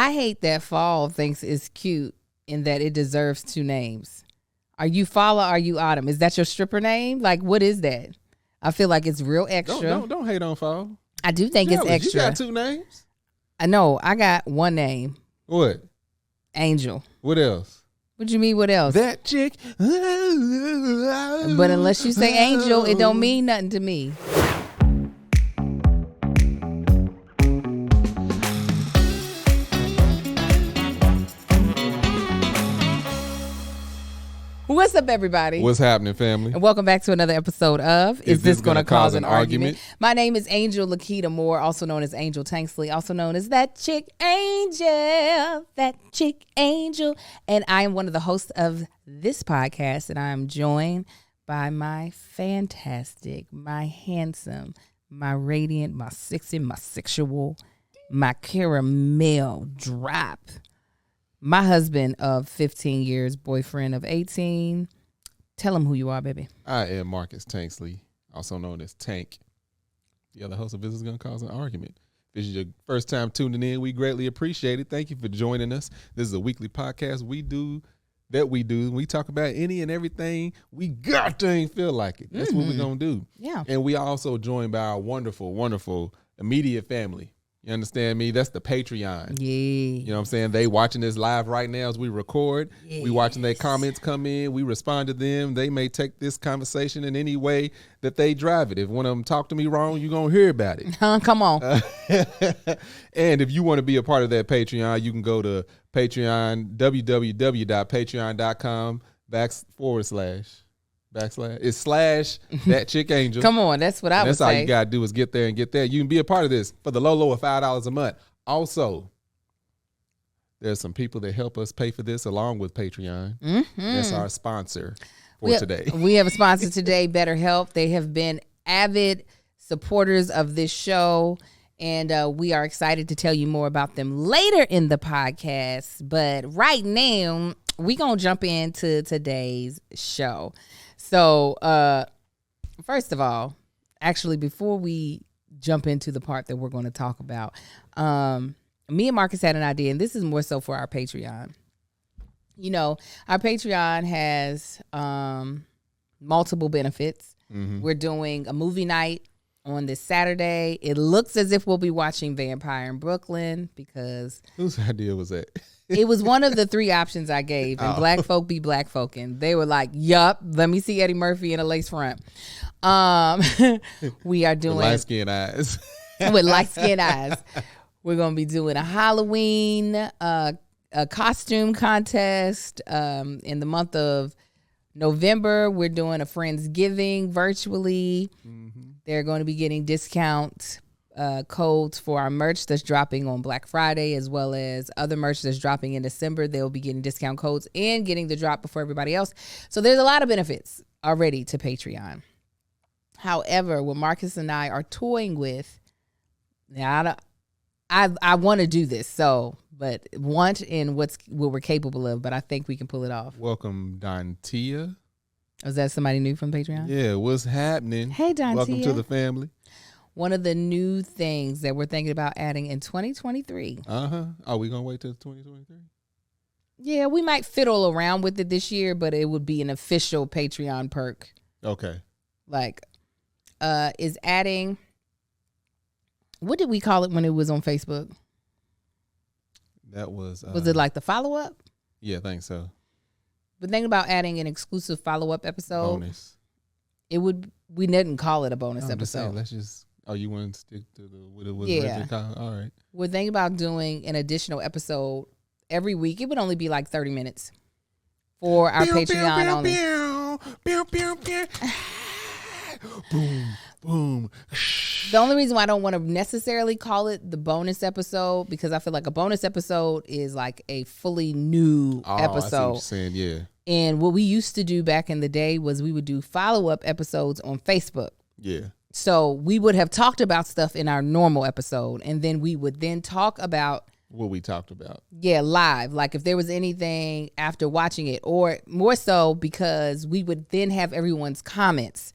I hate that fall thinks it's cute in that it deserves two names. Are you fall or are you autumn? Is that your stripper name? Like, what is that? I feel like it's real extra. Don't hate on fall. I do think it's extra. You got two names? I know. I got one name. What? Angel. What else? What you mean, what else? That chick. But unless you say Angel, it don't mean nothing to me. What's up, everybody? What's happening, family? And welcome back to another episode of Is This Gonna Cause an Argument? My name is Angel Lakita Moore, also known as Angel Tanksley, also known as That Chick Angel. That Chick Angel. And I am one of the hosts of this podcast, and I am joined by my fantastic, my handsome, my radiant, my sexy, my sexual, my caramel drop, my husband of 15 years, boyfriend of 18. Tell him who you are, baby. I am Marcus Tanksley, also known as Tank, the other host of This Is Gonna Cause an Argument. If this is your first time tuning in, we greatly appreciate it. Thank you for joining us. This is a weekly podcast we do. We talk about any and everything we goddamn feel like it. That's what we're going to do. Yeah. And we are also joined by our wonderful, wonderful immediate family. You understand me? That's the Patreon. Yeah. You know what I'm saying? They watching this live right now as we record. Yes. We watching their comments come in. We respond to them. They may take this conversation in any way that they drive it. If one of them talk to me wrong, you're going to hear about it. Come on. And if you want to be a part of that Patreon, you can go to Patreon, www.patreon.com // That Chick Angel. Come on, that's what I would say. That's all you gotta do is get there and get there. You can be a part of this for the low of $5 a month. Also, there's some people that help us pay for this along with Patreon. That's our sponsor for today. We have a sponsor today, BetterHelp. They have been avid supporters of this show, and we are excited to tell you more about them later in the podcast. But right now, we're going to jump into today's show. So, first of all, actually, before we jump into the part that we're going to talk about, me and Marcus had an idea, and this is more so for our Patreon. You know, our Patreon has multiple benefits. We're doing a movie night on this Saturday. It looks as if we'll be watching Vampire in Brooklyn because... Whose idea was that? It was one of the three options I gave, and black folk be black folk, and they were like, yup, let me see Eddie Murphy in a lace front. We are doing... With light-skinned eyes. With light-skinned eyes. We're going to be doing a Halloween a costume contest in the month of November. We're doing a Friendsgiving virtually. They're going to be getting discount codes for our merch that's dropping on Black Friday, as well as other merch that's dropping in December. They'll be getting discount codes and getting the drop before everybody else. So there's a lot of benefits already to Patreon. However, what Marcus and I are toying with, now I want to do this, but want in what we're capable of, but I think we can pull it off. Welcome, Dontia. Is that somebody new from Patreon? Yeah, what's happening? Hey, Dontia. Welcome to the family. One of the new things that we're thinking about adding in 2023. Are we going to wait till 2023? Yeah, we might fiddle around with it this year, but it would be an official Patreon perk. Okay. Like, is adding, what did we call it when it was on Facebook? That was it like the follow-up? Yeah, I think so. But thinking about adding an exclusive follow-up episode. Bonus. We didn't call it a bonus episode. Saying, let's just... Oh, you want to stick to what it was originally called? All right. We're thinking about doing an additional episode every week. It would only be like 30 minutes for our Patreon only. Boom, boom. The only reason why I don't want to necessarily call it the bonus episode, because I feel like a bonus episode is like a fully new episode. I see what you're saying, yeah. And what we used to do back in the day was we would do follow-up episodes on Facebook. Yeah. So we would have talked about stuff in our normal episode, and then we would then talk about what we talked about. Yeah, live. Like if there was anything after watching it, or more so because we would then have everyone's comments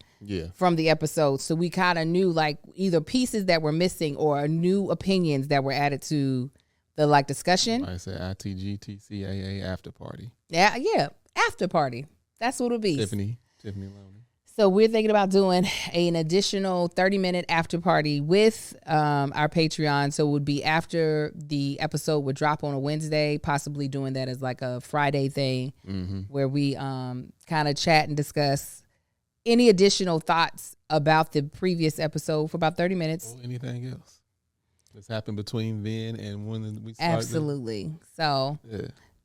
from the episode. So we kind of knew like either pieces that were missing or new opinions that were added to the like discussion. I said ITGTCAA after party. Yeah, after party. That's what it'll be. Tiffany Loney. So we're thinking about doing an additional 30-minute after party with our Patreon. So it would be after the episode would drop on a Wednesday, possibly doing that as like a Friday thing where we kind of chat and discuss any additional thoughts about the previous episode for about 30 minutes. Or anything else that's happened between then and when we started. Absolutely. So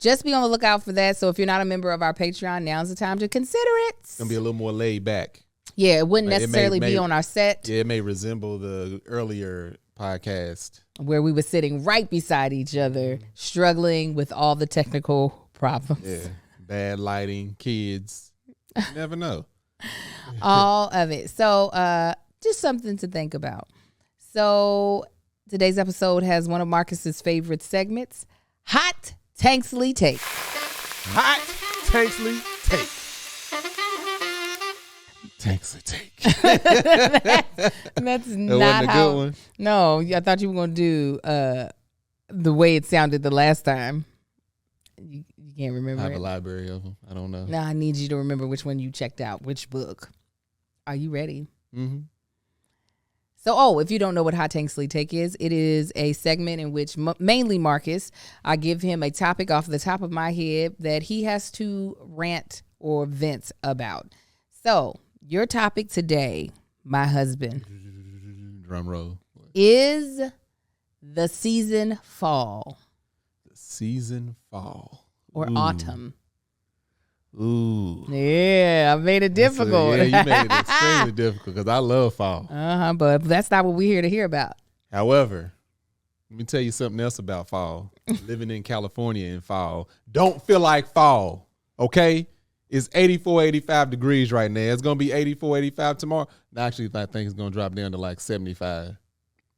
just be on the lookout for that. So if you're not a member of our Patreon, now's the time to consider it. It's going to be a little more laid back. Yeah, it wouldn't necessarily be on our set. Yeah, it may resemble the earlier podcast. Where we were sitting right beside each other, struggling with all the technical problems. Yeah, bad lighting, kids. You never know. All of it. So just something to think about. So today's episode has one of Marcus's favorite segments, Hot Tanksley Take. Hot Tanksley Take. Tanksley Take. That's that not wasn't a how. good one. No, I thought you were going to do the way it sounded the last time. You can't remember I have it. a library of them. I don't know. Now I need you to remember which one you checked out, which book. Are you ready? Mm-hmm. So, if you don't know what Hot Tanksley Take is, it is a segment in which mainly Marcus, I give him a topic off the top of my head that he has to rant or vent about. So, your topic today, my husband, Drum roll. is the season fall. The season fall. Or autumn. Ooh. Yeah, I made it difficult. Yeah, you made it extremely difficult because I love fall. But that's not what we're here to hear about. However, let me tell you something else about fall. Living in California in fall. Don't feel like fall, okay? It's 84, 85 degrees right now. It's going to be 84, 85 tomorrow. Actually, I think it's going to drop down to like 75.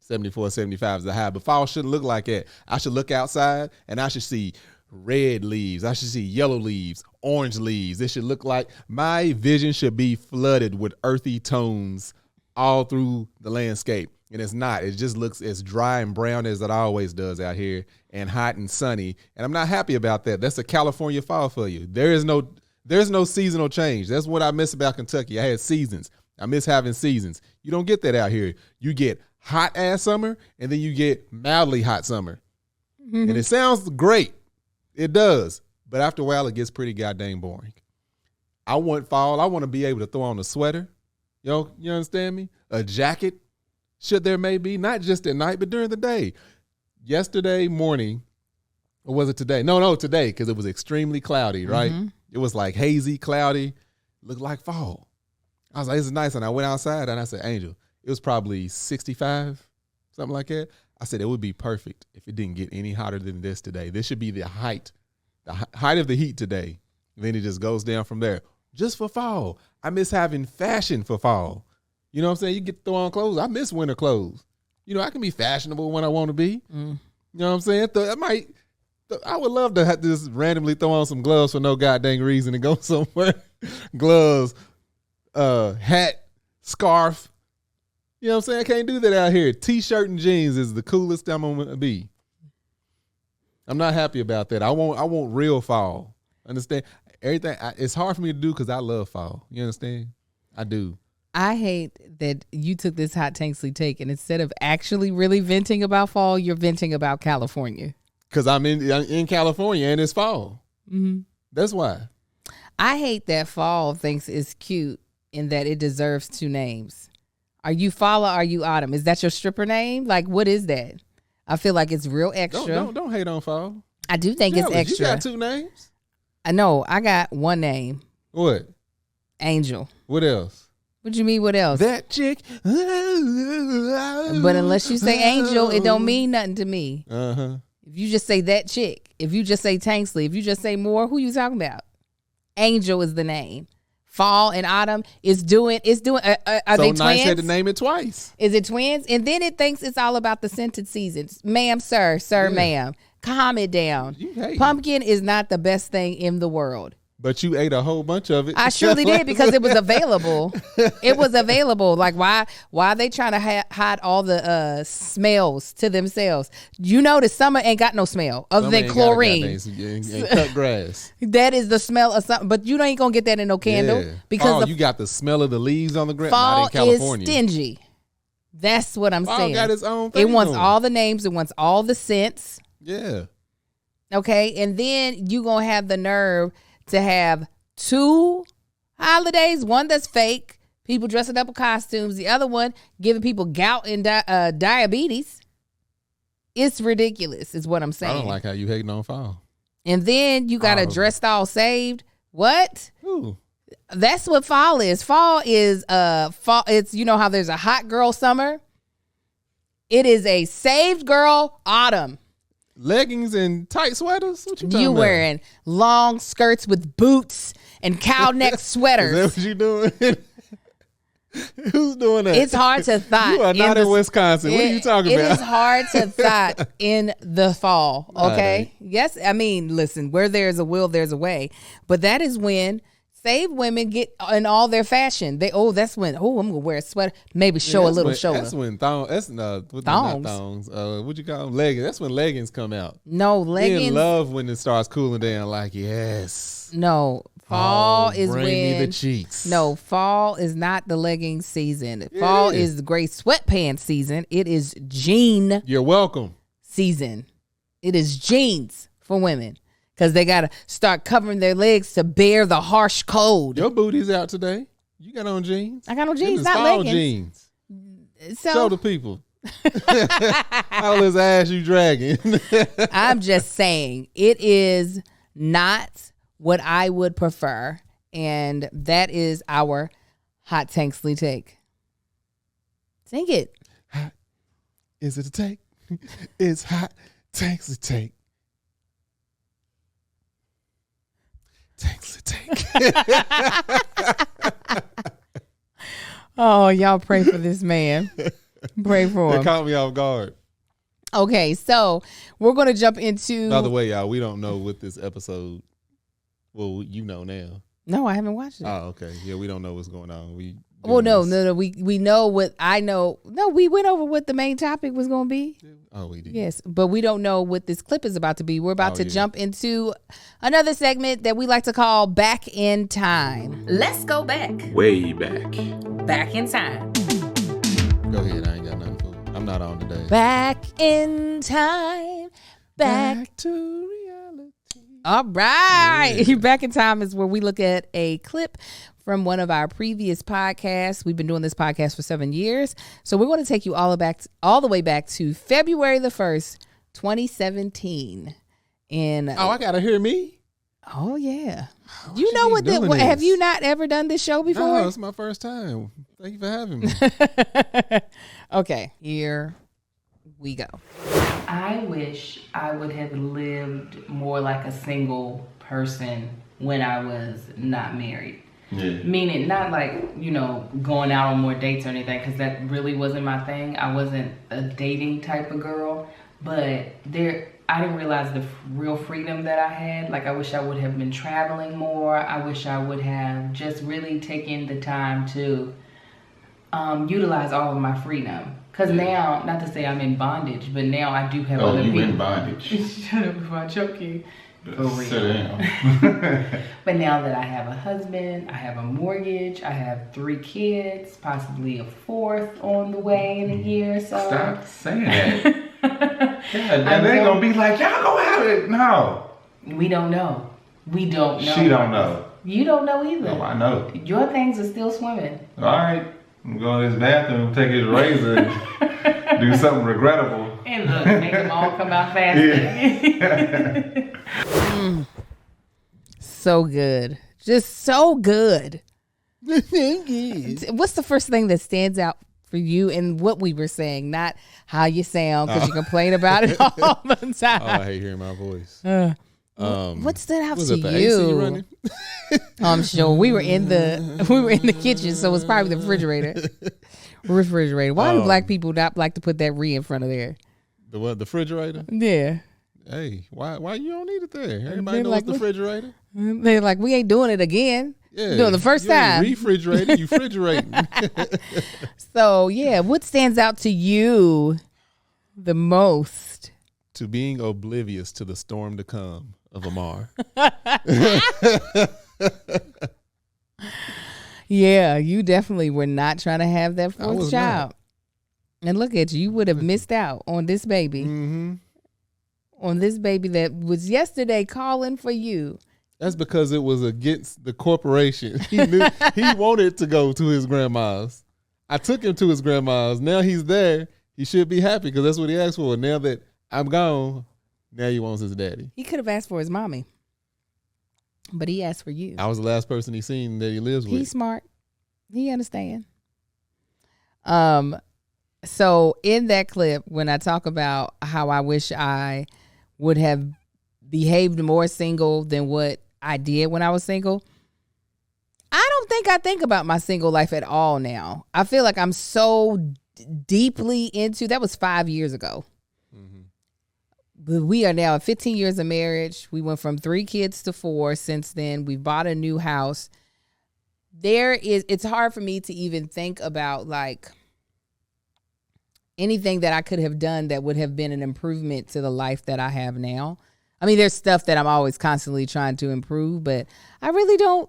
74, 75 is the high. But fall shouldn't look like that. I should look outside and I should see red leaves. I should see yellow leaves, orange leaves. It should look like my vision should be flooded with earthy tones all through the landscape. And it's not. It just looks as dry and brown as it always does out here and hot and sunny. And I'm not happy about that. That's a California fall for you. There's no seasonal change. That's what I miss about Kentucky. I had seasons. I miss having seasons. You don't get that out here. You get hot ass summer and then you get mildly hot summer. Mm-hmm. And it sounds great. It does. But after a while, it gets pretty goddamn boring. I want fall. I want to be able to throw on a sweater. You understand me? A jacket, should there may be, not just at night, but during the day. Yesterday morning, or was it today? No, today, because it was extremely cloudy, right? Mm-hmm. It was like hazy, cloudy, looked like fall. I was like, this is nice. And I went outside and I said, Angel, it was probably 65, something like that. I said it would be perfect if it didn't get any hotter than this today. This should be the height of the heat today. And then it just goes down from there. Just for fall. I miss having fashion for fall. You know what I'm saying? You get to throw on clothes. I miss winter clothes. I can be fashionable when I want to be. You know what I'm saying? I would love to have to just randomly throw on some gloves for no goddamn reason and go somewhere. Gloves, hat, scarf. You know what I'm saying? I can't do that out here. T-shirt and jeans is the coolest I'm going to be. I'm not happy about that. I want real fall. Understand? Everything. It's hard for me to do because I love fall. You understand? I do. I hate that you took this Hot Tanksley Take and instead of actually really venting about fall, you're venting about California. Because I'm in California and it's fall. Mm-hmm. That's why. I hate that fall thinks it's cute in that it deserves two names. Are you fall or are you autumn? Is that your stripper name? Like, what is that? I feel like it's real extra. Don't hate on fall. I do think it's extra. You got two names? I know. I got one name. What? Angel. What else? What you mean, what else? That chick. But unless you say Angel, it don't mean nothing to me. Uh-huh. If you just say that chick, if you just say Tanksley, if you just say more, who you talking about? Angel is the name. Fall and autumn is doing. Are so they twins? Nice had to name it twice. Is it twins? And then it thinks it's all about the scented seasons. Ma'am, sir, ma'am. Calm it down. Pumpkin is not the best thing in the world. But you ate a whole bunch of it. I surely did because it was available. It was available. Like why are they trying to hide all the smells to themselves? You know the summer ain't got no smell other than chlorine. And cut grass. That is the smell of something, but you ain't gonna get that in no candle because you got the smell of the leaves on the ground. Fall Not in California. is stingy. That's what I'm saying. Got its own thing. It wants all the names. It wants all the scents. Yeah. Okay, and then you gonna have the nerve to have 2 holidays, one that's fake, people dressing up in costumes, the other one giving people gout and diabetes. It's ridiculous is what I'm saying. I don't like how you hating on fall. And then you got a dressed all saved. What? Ooh. That's what fall is. Fall is fall. It's, you know how there's a hot girl summer. It is a saved girl autumn. Leggings and tight sweaters? What you talking about? Wearing long skirts with boots and cow neck sweaters. Is that what you doing? Who's doing that? It's hard to thought. You are not in Wisconsin. What are you talking about? It is hard to thought in the fall. Okay. Right. Yes. I mean, listen, where there's a will, there's a way. But that is when saved women get in all their fashion. That's when I'm gonna wear a sweater, maybe show a little shoulder. That's when thongs. Not thongs. What you call them? Leggings. That's when leggings come out. No, leggings. Me in love when it starts cooling down. Like, yes. No, fall is bring when me the cheeks. No, fall is not the leggings season. Fall is the gray sweatpants season. It is jean. You're welcome. Season. It is jeans for women. Because they got to start covering their legs to bear the harsh cold. Your booty's out today. You got on jeans. I got on jeans, not fall leggings. Jeans. So, show the people. How this ass you dragging? I'm just saying, it is not what I would prefer. And that is our hot Tanksley take. Sing it. Hot. Is it a take? It's hot Tanksley take. Tanksley take. Oh, y'all pray for this man. Pray for him. It caught me off guard. Okay, so we're going to jump into... By the way, y'all, we don't know what this episode... Well, you know now. No, I haven't watched it. Oh, okay. Yeah, we don't know what's going on. No. We know what I know. No, we went over what the main topic was going to be. Oh, we did. Yes, but we don't know what this clip is about to be. We're about to jump into another segment that we like to call Back in Time. Let's go back. Way back. Back in time. Go ahead. I ain't got nothing for you. I'm not on today. Back in time. Back to reality. All right. Yeah. Back in time is where we look at a clip from one of our previous podcasts. We've been doing this podcast for 7 years. So we're going to take you all the way back to February the 1st, 2017. And I got to hear me? Oh, yeah. You know what? Have you not ever done this show before? No, it's my first time. Thank you for having me. Okay, here we go. I wish I would have lived more like a single person when I was not married. Yeah. Meaning not like, going out on more dates or anything, because that really wasn't my thing. I wasn't a dating type of girl, but I didn't realize the real freedom that I had. Like, I wish I would have been traveling more. I wish I would have just really taken the time to utilize all of my freedom. Because now, not to say I'm in bondage, but now I do have other people. Oh, you in bondage. Shut up before I choke you. For real. Sit down. But now that I have a husband, I have a mortgage, I have 3 kids, possibly a 4th on the way in a year. So stop saying that. God, and they're going to be like, y'all go have it. No. We don't know. We don't know. She don't know. You don't know either. No, I know. Your things are still swimming. All right. I'm going to his bathroom, take his razor, and do something regrettable. And look, make them all come out faster. Yeah. So good. Just so good. What's the first thing that stands out for you in what we were saying? Not how you sound, because you complain about it all the time. Oh, I hate hearing my voice. What stood out to the you? AC running? I'm sure we were in the kitchen, so it's probably the refrigerator. Why do black people not like to put that re in front of there? The what? The refrigerator? Yeah. Hey, why you don't need it there? Everybody They're knows like, the refrigerator. They're like, we ain't doing it again. Yeah, Doing the first you ain't time. refrigerating, you refrigerating. So yeah, what stands out to you the most? To being oblivious to the storm to come of Amar. Yeah, you definitely were not trying to have that I fourth was child. And look at you would have missed out on this baby. Mm-hmm. On this baby that was yesterday calling for you. That's because it was against the corporation. He knew he wanted to go to his grandma's. I took him to his grandma's. Now he's there. He should be happy because that's what he asked for. Now that I'm gone, now he wants his daddy. He could have asked for his mommy, but he asked for you. I was the last person he seen that he lives with. He's smart. He understand. So in that clip, when I talk about how I wish I would have behaved more single than what I did when I was single, I don't think I think about my single life at all now. I feel like I'm so deeply into, that was 5 years ago. Mm-hmm. But we are now at 15 years of marriage. We went from 3 kids to 4 since then. We bought a new house. It's hard for me to even think about like anything that I could have done that would have been an improvement to the life that I have now. I mean, there's stuff that I'm always constantly trying to improve, but I really don't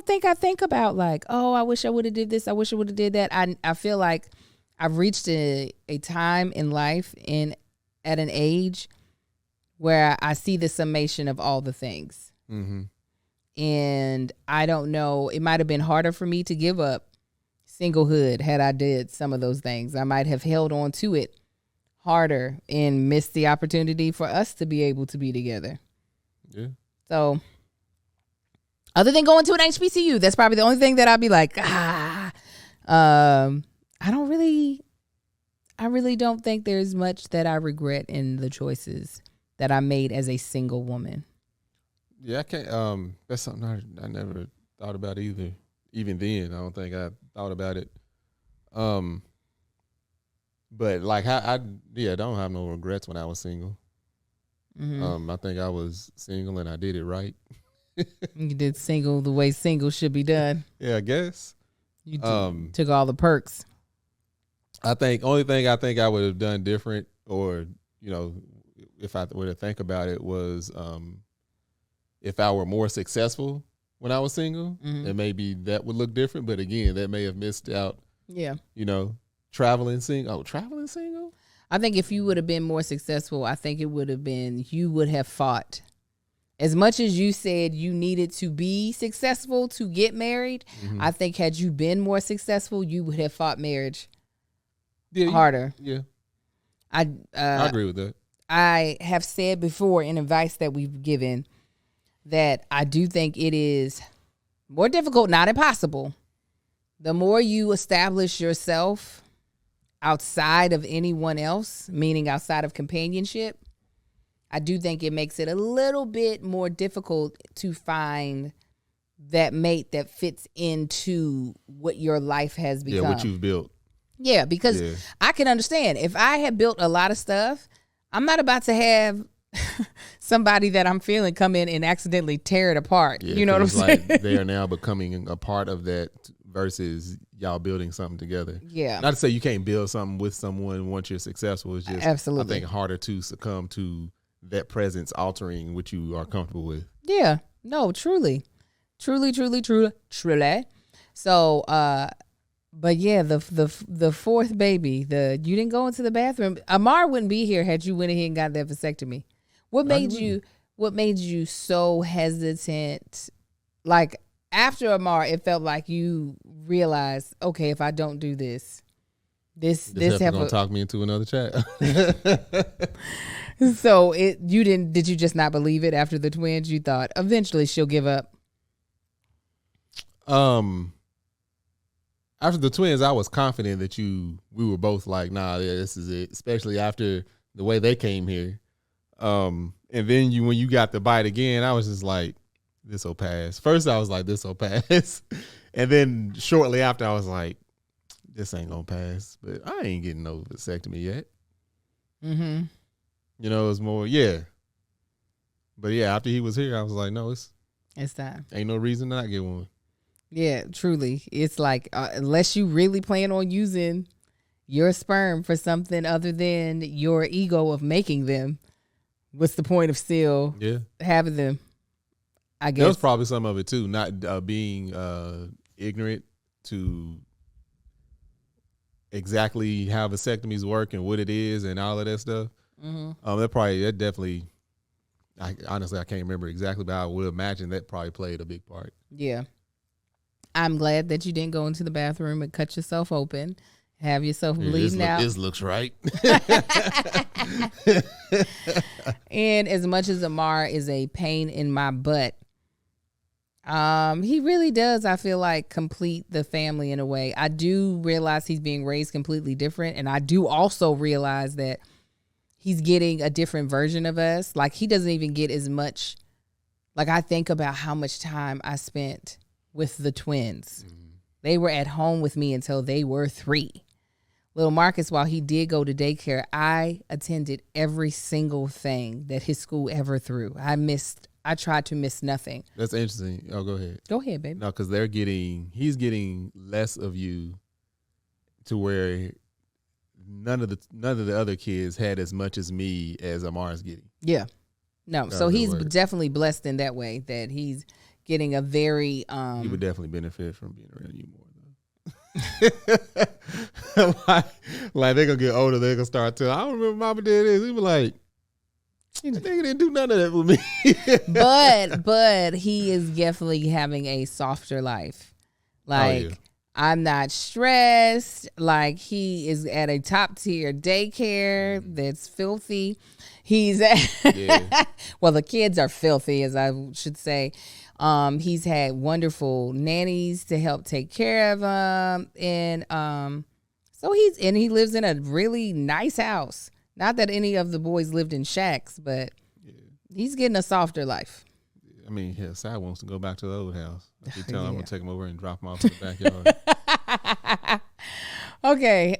think about like, oh, I wish I would have did this. I wish I would have did that. I feel like I've reached a time in life at an age where I see the summation of all the things. Mm-hmm. And I don't know, it might have been harder for me to give up singlehood had I did some of those things. I might have held on to it harder and missed the opportunity for us to be able to be together. Yeah. So other than going to an HBCU, that's probably the only thing that I'd be like, I really don't think there's much that I regret in the choices that I made as a single woman. Yeah, I can't. That's something I never thought about either. Even then, I don't think I thought about it. But like I don't have no regrets when I was single. Mm-hmm. I think I was single and I did it right. You did single the way single should be done. Yeah, I guess. You took all the perks. I think only thing I think I would have done different, or if I were to think about it, was if I were more successful when I was single, then maybe that would look different. But again, that may have missed out. Yeah. Traveling single. Oh, traveling single? I think if you would have been more successful, I think it would have been, you would have fought. As much as you said you needed to be successful to get married, I think had you been more successful, you would have fought marriage harder. Yeah. I agree with that. I have said before in advice that we've given that I do think it is more difficult, not impossible. The more you establish yourself outside of anyone else, meaning outside of companionship, I do think it makes it a little bit more difficult to find that mate that fits into what your life has become. Yeah, what you've built. Yeah, because I can understand. If I had built a lot of stuff, I'm not about to have somebody that I'm feeling come in and accidentally tear it apart. Yeah, you know what I'm saying? Like they are now becoming a part of that versus y'all building something together. Yeah. Not to say you can't build something with someone once you're successful. It's just absolutely, I think harder to succumb to that presence altering what you are comfortable with. Yeah. No, truly. Truly. So, but yeah, the fourth baby, you didn't go into the bathroom. Amar wouldn't be here had you went ahead and got that vasectomy. What made you so hesitant? Like after Amar, it felt like you realized, okay, if I don't do this gonna talk me into another child. So did you just not believe it after the twins? You thought eventually she'll give up? After the twins, I was confident that we were both like, nah, yeah, this is it. Especially after the way they came here. And then when you got the bite again, I was just like, this will pass. First, I was like, this will pass. And then shortly after, I was like, this ain't gonna pass. But I ain't getting no vasectomy yet. Mm-hmm. You know, it's more, yeah. But yeah, after he was here, I was like, no, It's time. ain't no reason to not get one. Yeah, truly. It's like, unless you really plan on using your sperm for something other than your ego of making them, what's the point of still having them? I guess. That was probably some of it too, not being ignorant to exactly how vasectomies work and what it is and all of that stuff. Mm-hmm. That definitely, honestly, I can't remember exactly, but I would imagine that probably played a big part. Yeah. I'm glad that you didn't go into the bathroom and cut yourself open, have yourself bleeding out. This looks right. And as much as Amar is a pain in my butt, he really does, I feel like, complete the family in a way. I do realize he's being raised completely different, and I do also realize that he's getting a different version of us. Like, he doesn't even get as much. Like, I think about how much time I spent with the twins. Mm-hmm. They were at home with me until they were 3. Little Marcus, while he did go to daycare, I attended every single thing that his school ever threw. I tried to miss nothing. That's interesting. Oh, go ahead. Go ahead, baby. No, because he's getting less of you to where none of the other kids had as much as me as Amar's getting. Yeah. No, so he's definitely blessed in that way, that he's getting a very he would definitely benefit from being around you more though. like they're gonna get older, they're gonna start telling, I don't remember Mama did this. He was like, nigga didn't do none of that with me. but he is definitely having a softer life. Like, I'm not stressed. Like, he is at a top tier daycare that's filthy. He's well, the kids are filthy, as I should say. He's had wonderful nannies to help take care of him, and so he lives in a really nice house. Not that any of the boys lived in shacks, but he's getting a softer life. I mean, Sai wants to go back to the old house. I keep telling him I'm going to take him over and drop him off in the backyard. Okay,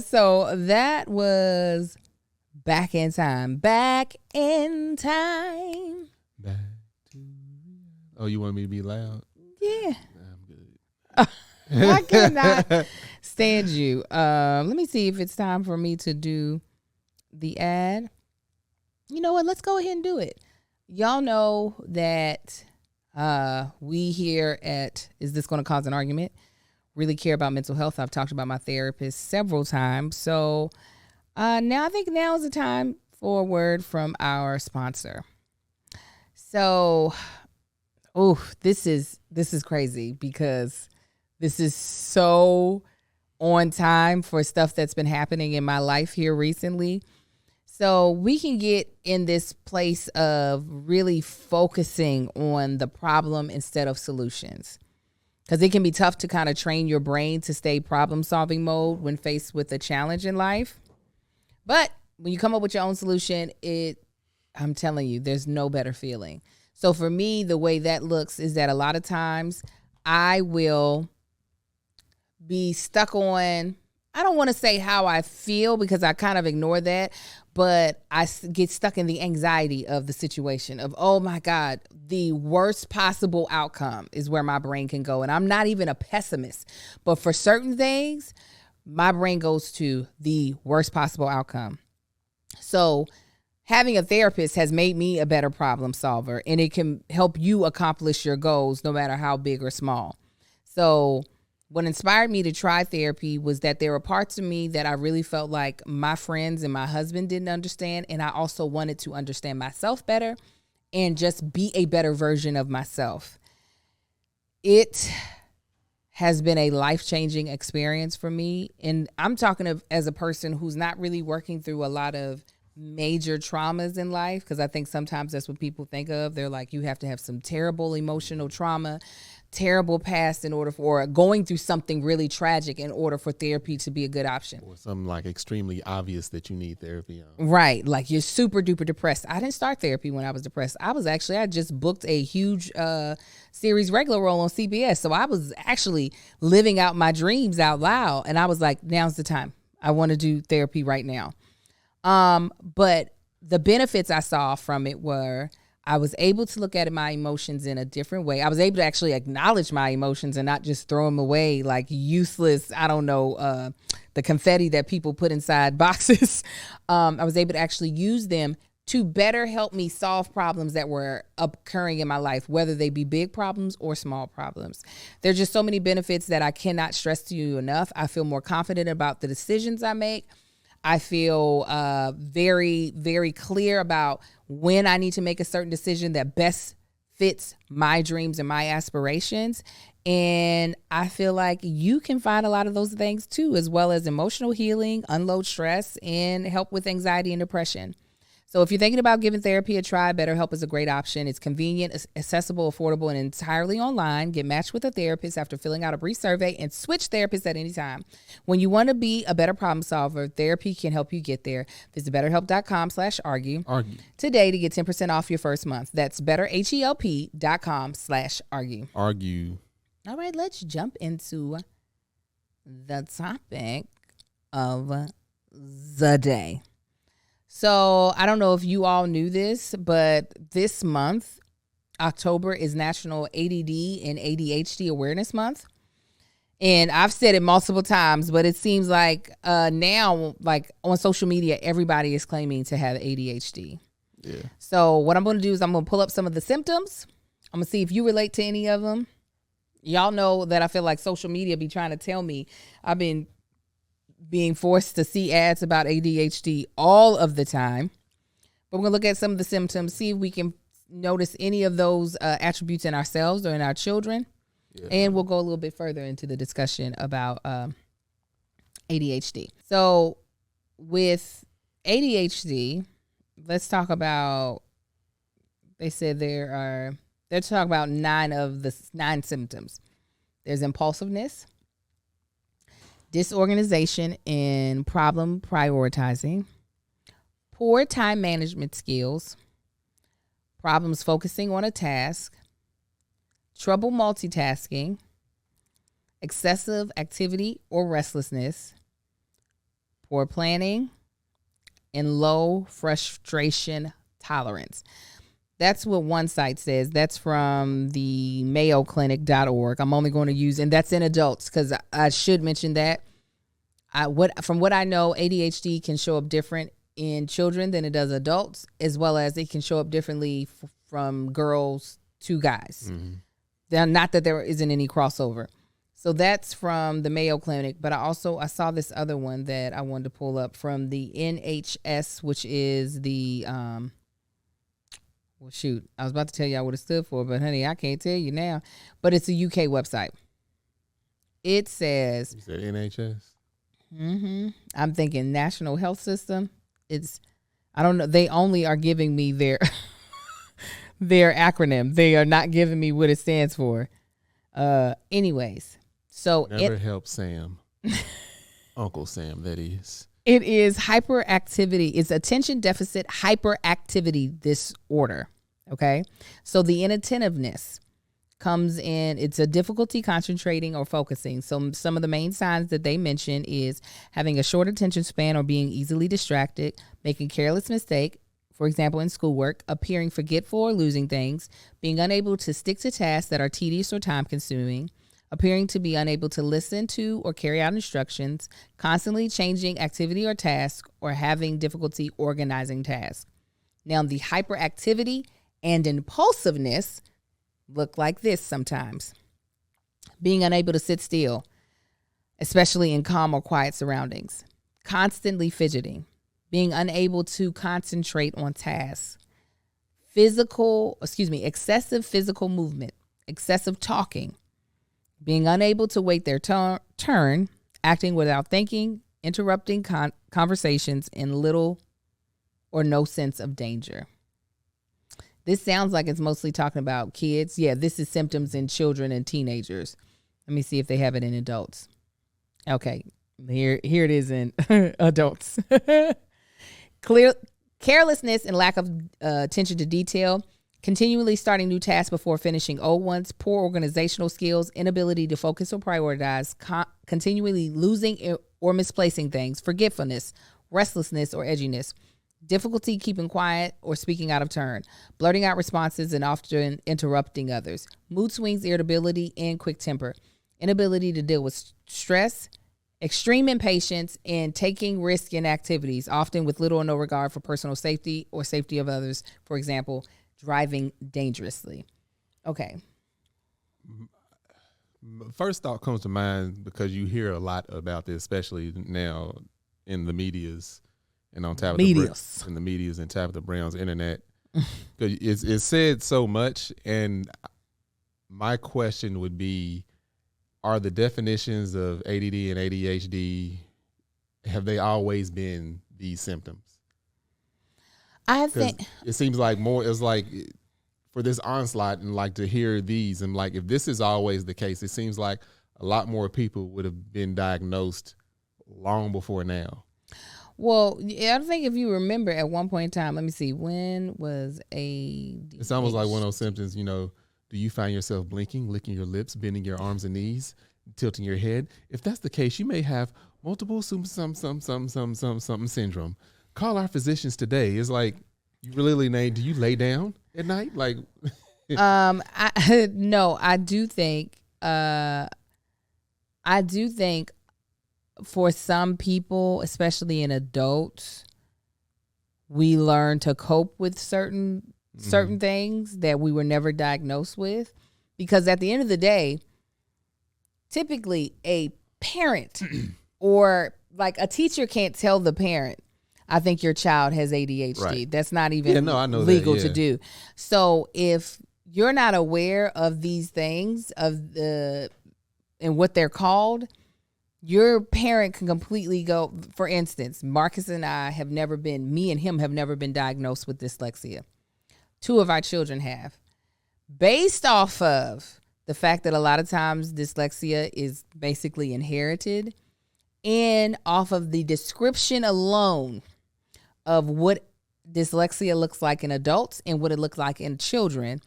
so that was Back in Time. Back in Time. Back to... Oh, you want me to be loud? Yeah. I'm good. I cannot stand you. Let me see if it's time for me to do the ad. You know what? Let's go ahead and do it. Y'all know that we here at Is This Going to Cause an Argument really care about mental health. I've talked about my therapist several times. So now I think now is the time for a word from our sponsor. So, this is crazy because this is so on time for stuff that's been happening in my life here recently. So we can get in this place of really focusing on the problem instead of solutions. Because it can be tough to kind of train your brain to stay problem-solving mode when faced with a challenge in life. But when you come up with your own solution, I'm telling you, there's no better feeling. So for me, the way that looks is that a lot of times I will be stuck on, I don't want to say how I feel because I kind of ignore that, but I get stuck in the anxiety of the situation of, oh my God, the worst possible outcome is where my brain can go. And I'm not even a pessimist, but for certain things, my brain goes to the worst possible outcome. So having a therapist has made me a better problem solver, and it can help you accomplish your goals no matter how big or small. So what inspired me to try therapy was that there were parts of me that I really felt like my friends and my husband didn't understand. And I also wanted to understand myself better and just be a better version of myself. It has been a life-changing experience for me. And I'm talking as a person who's not really working through a lot of major traumas in life, because I think sometimes that's what people think of. They're like, you have to have some terrible emotional trauma, terrible past in order for going through something really tragic in order for therapy to be a good option. Or something like extremely obvious that you need therapy on. Right. Like you're super duper depressed. I didn't start therapy when I was depressed. I just booked a huge series regular role on CBS. So I was actually living out my dreams out loud. And I was like, now's the time. I want to do therapy right now. But the benefits I saw from it were I was able to look at my emotions in a different way. I was able to actually acknowledge my emotions and not just throw them away like useless, I don't know, the confetti that people put inside boxes. I was able to actually use them to better help me solve problems that were occurring in my life, whether they be big problems or small problems. There's just so many benefits that I cannot stress to you enough. I feel more confident about the decisions I make. I feel very, very clear about when I need to make a certain decision that best fits my dreams and my aspirations. And I feel like you can find a lot of those things too, as well as emotional healing, unload stress, and help with anxiety and depression. So if you're thinking about giving therapy a try, BetterHelp is a great option. It's convenient, accessible, affordable, and entirely online. Get matched with a therapist after filling out a brief survey and switch therapists at any time. When you want to be a better problem solver, therapy can help you get there. Visit BetterHelp.com/argue today to get 10% off your first month. That's BetterHelp.com/argue. Argue. All right, let's jump into the topic of the day. So I don't know if you all knew this, but this month, October, is National ADD and ADHD Awareness Month. And I've said it multiple times, but it seems like now, like on social media, everybody is claiming to have ADHD. Yeah. So what I'm going to do is I'm going to pull up some of the symptoms. I'm going to see if you relate to any of them. Y'all know that I feel like social media be trying to tell me I've been being forced to see ads about ADHD all of the time. But we're going to look at some of the symptoms, see if we can notice any of those attributes in ourselves or in our children. Yeah. And we'll go a little bit further into the discussion about ADHD. So with ADHD, let's talk about, they said they're talking about 9 of the 9 symptoms. There's impulsiveness, disorganization in problem prioritizing, poor time management skills, problems focusing on a task, trouble multitasking, excessive activity or restlessness, poor planning, and low frustration tolerance. That's what one site says. That's from the mayoclinic.org. I'm only going to use, and that's in adults because I should mention that. From what I know, ADHD can show up different in children than it does adults, as well as it can show up differently from girls to guys. Mm-hmm. Not that there isn't any crossover. So that's from the Mayo Clinic, but I saw this other one that I wanted to pull up from the NHS, which is the well, shoot, I was about to tell you what it stood for, but honey, I can't tell you now. But it's a UK website. It says, you said NHS? Mm-hmm. I'm thinking National Health System. I don't know. They only are giving me their acronym. They are not giving me what it stands for. Anyways, so never help Sam. Uncle Sam, that is. It is hyperactivity. It's attention deficit hyperactivity disorder. Okay. So the inattentiveness comes in. It's a difficulty concentrating or focusing. So some of the main signs that they mention is having a short attention span or being easily distracted, making careless mistake, for example, in schoolwork, appearing forgetful or losing things, being unable to stick to tasks that are tedious or time consuming, appearing to be unable to listen to or carry out instructions, constantly changing activity or task, or having difficulty organizing tasks. Now, the hyperactivity and impulsiveness look like this sometimes. Being unable to sit still, especially in calm or quiet surroundings. Constantly fidgeting. Being unable to concentrate on tasks. Excessive physical movement. Excessive talking. Being unable to wait their turn, acting without thinking, interrupting conversations in little or no sense of danger. This sounds like it's mostly talking about kids. Yeah, this is symptoms in children and teenagers. Let me see if they have it in adults. Okay, here it is in adults. Carelessness and lack of attention to detail. Continually starting new tasks before finishing old ones, poor organizational skills, inability to focus or prioritize, continually losing or misplacing things, forgetfulness, restlessness or edginess, difficulty keeping quiet or speaking out of turn, blurting out responses and often interrupting others, mood swings, irritability, and quick temper, inability to deal with stress, extreme impatience, and taking risk in activities, often with little or no regard for personal safety or safety of others. For example, driving dangerously. Okay. First thought comes to mind because you hear a lot about this, especially now in the medias and on in the medias and Tabitha Brown's internet. Because it's said so much, and my question would be, are the definitions of ADD and ADHD, have they always been these symptoms? I think it seems like more, it's like for this onslaught and like to hear these and like if this is always the case, it seems like a lot more people would have been diagnosed long before now. Well, yeah, I think if you remember at one point in time, let me see, when was ADHD? It's almost like one of those symptoms, you know, do you find yourself blinking, licking your lips, bending your arms and knees, tilting your head? If that's the case, you may have multiple something syndrome. Call our physicians today. It's like, you really do you lay down at night? Like, no, I do think for some people, especially in adults, we learn to cope with certain things that we were never diagnosed with. Because at the end of the day, typically a parent or like a teacher can't tell the parent, I think your child has ADHD. Right. That's not even I know legal that, yeah. to do. So if you're not aware of these things and what they're called, your parent can completely go. For instance, Marcus and I me and him have never been diagnosed with dyslexia. 2 of our children have. Based off of the fact that a lot of times dyslexia is basically inherited, and off of the description alone of what dyslexia looks like in adults and what it looks like in children,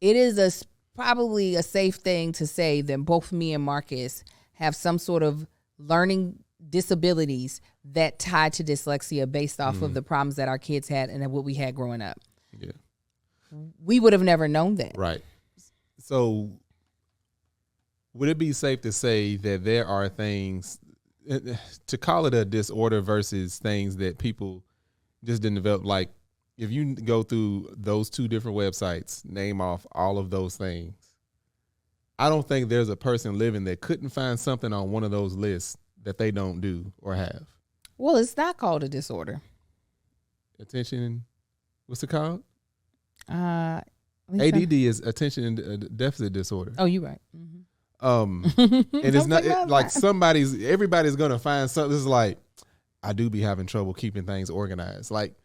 it is probably a safe thing to say that both me and Marcus have some sort of learning disabilities that tie to dyslexia based off of the problems that our kids had and what we had growing up. Yeah. We would have never known that. Right. So would it be safe to say that there are things, to call it a disorder versus things that people just didn't develop, like if you go through those 2 different websites, name off all of those things, I don't think there's a person living that couldn't find something on one of those lists that they don't do or have. Well, it's not called a disorder. Attention, what's it called? ADD is attention deficit disorder. Oh, you're right. And it's not like everybody's gonna find something. This is like, I do be having trouble keeping things organized. Like,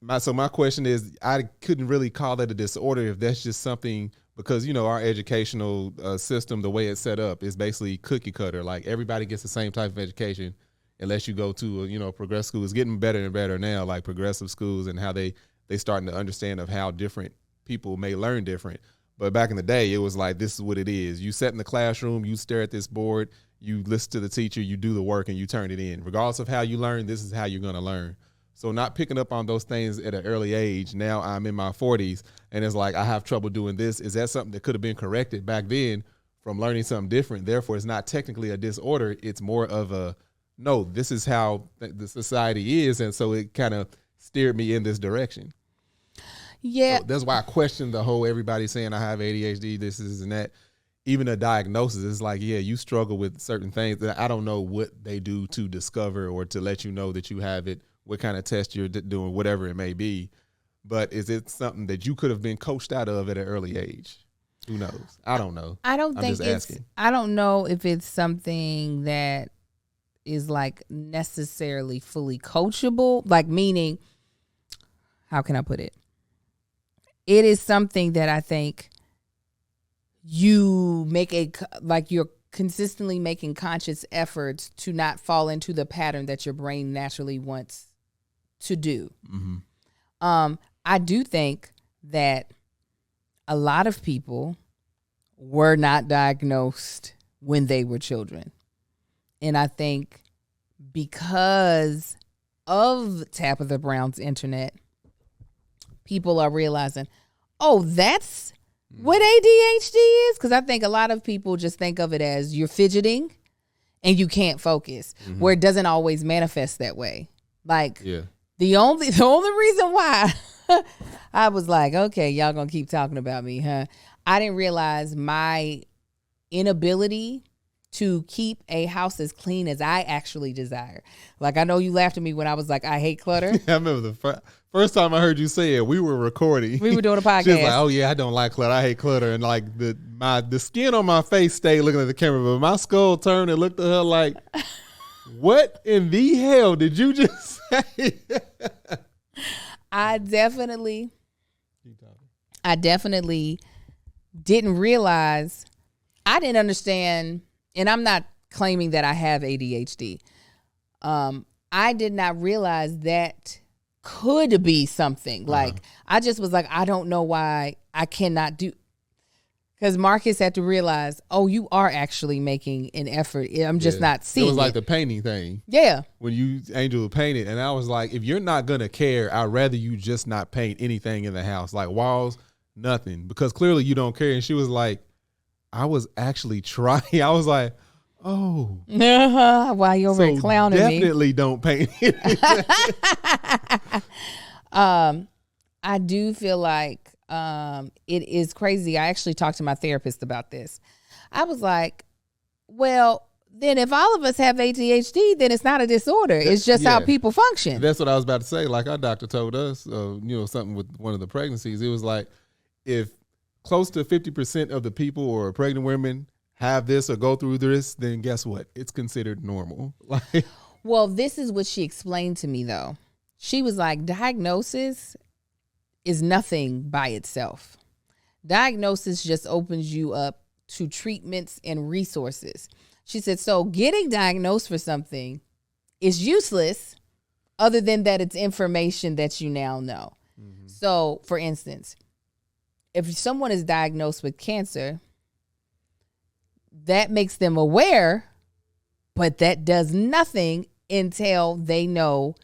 my question is, I couldn't really call that a disorder if that's just something, because, you know, our educational system, the way it's set up, is basically cookie cutter. Like, everybody gets the same type of education unless you go to a, progressive school. It's getting better and better now, like progressive schools, and how they starting to understand of how different people may learn different. But back in the day, it was like, this is what it is. You sit in the classroom, you stare at this board, you listen to the teacher, you do the work, and you turn it in. Regardless of how you learn, this is how you're going to learn. So not picking up on those things at an early age, now I'm in my 40s, and it's like, I have trouble doing this. Is that something that could have been corrected back then from learning something different? Therefore, it's not technically a disorder. It's more of a, no, this is how the society is. And so it kind of steered me in this direction. Yeah. So that's why I question the whole everybody saying I have ADHD, this is and that. Even a diagnosis is like, yeah, you struggle with certain things that I don't know what they do to discover or to let you know that you have it, what kind of test you're doing, whatever it may be. But is it something that you could have been coached out of at an early age? Who knows? I don't know. I don't know if it's something that is like necessarily fully coachable, like meaning, how can I put it? It is something that I think you you're consistently making conscious efforts to not fall into the pattern that your brain naturally wants to do. Mm-hmm. I do think that a lot of people were not diagnosed when they were children. And I think because of Tabitha Brown's internet, people are realizing, oh, that's what ADHD is? Because I think a lot of people just think of it as you're fidgeting and you can't focus, where it doesn't always manifest that way. Like, the only reason why I was like, okay, y'all gonna keep talking about me, huh? I didn't realize my inability to keep a house as clean as I actually desire. Like, I know you laughed at me when I was like, I hate clutter. I remember the first time I heard you say it, we were recording. We were doing a podcast. She was like, oh yeah, I don't like clutter. I hate clutter. And like the skin on my face stayed looking at the camera, but my skull turned and looked at her like, what in the hell did you just say? I definitely didn't realize, I didn't understand, and I'm not claiming that I have ADHD. I did not realize that could be something. Like, I just was like, I don't know why I cannot do. Because Marcus had to realize, oh, you are actually making an effort. I'm just not seeing it. It was like the painting thing. Yeah. When you, Angel, painted, and I was like, if you're not going to care, I'd rather you just not paint anything in the house. Like walls, nothing. Because clearly you don't care. And she was like, I was actually trying. I was like, oh. Why you over here clowning me? Definitely don't paint anything. I do feel like it is crazy. I actually talked to my therapist about this. I was like, well, then if all of us have ADHD, then it's not a disorder. It's just how people function. That's what I was about to say. Like our doctor told us, something with one of the pregnancies. It was like, if close to 50% of the people or pregnant women have this or go through this, then guess what? It's considered normal. Like, well, this is what she explained to me, though. She was like, diagnosis is nothing by itself. Diagnosis just opens you up to treatments and resources. She said, so getting diagnosed for something is useless other than that it's information that you now know. So, for instance, if someone is diagnosed with cancer, that makes them aware, but that does nothing until they know